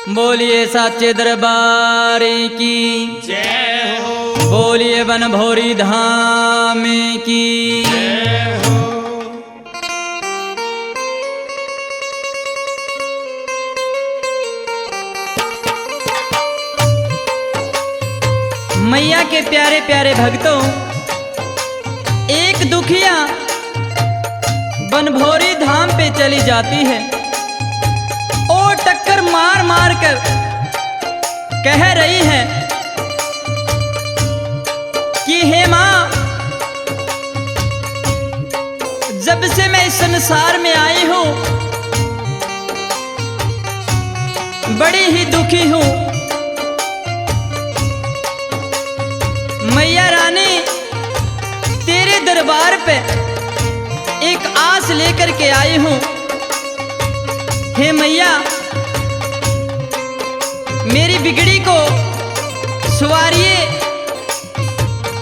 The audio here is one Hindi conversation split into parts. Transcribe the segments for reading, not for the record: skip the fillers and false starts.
बोलिए साचे दरबार की जय हो। बोलिए वन भोरी धाम की जय हो। मैया के प्यारे प्यारे भक्तों, एक दुखिया बनभोरी धाम पे चली जाती है और टक्कर मार मार कर कह रही है कि हे माँ, जब से मैं इस संसार में आई हूं बड़ी ही दुखी हूं। मैया रानी, तेरे दरबार पे एक आस लेकर के आई हूं। हे मैया, मेरी बिगड़ी को सवारिए।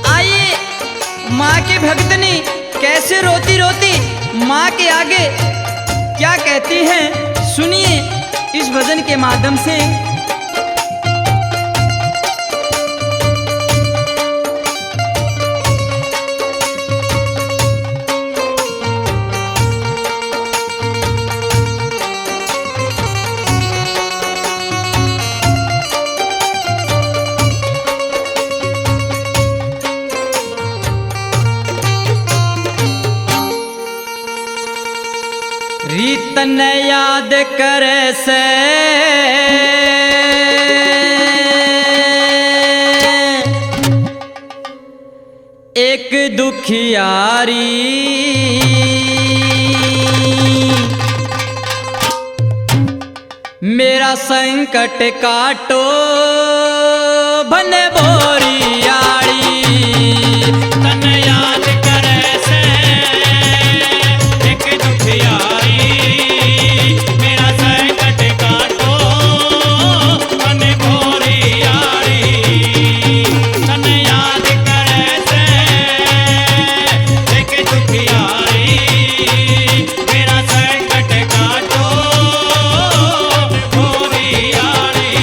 आइए, माँ के भक्तनी कैसे रोती रोती माँ के आगे क्या कहती हैं, सुनिए इस भजन के माध्यम से। रीतन याद करे से एक दुखियारी, मेरा संकट काटो बने बोरियाड़ी। तन याद करे से एक दुखियारी, मेरा संकट काटो मन बोरियारी। तन याद करे से एक दुखियारी, मेरा संकट काटो बोरियारी।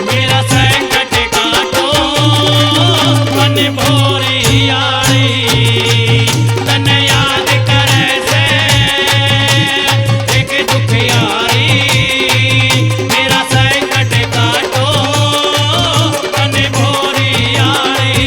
मेरा संकट काटो मन बोरियारी। तन याद करे से एक दुखियारी, मेरा संकट काटो मन बोरियारी।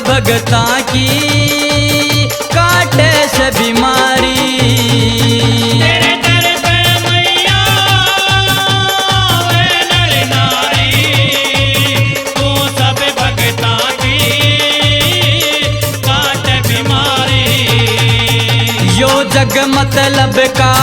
भगता की काटे से बीमारी, तेरे दर पे मैया आवे नर नारी। तू सब भगता की काटे बीमारी। यो जग मतलब का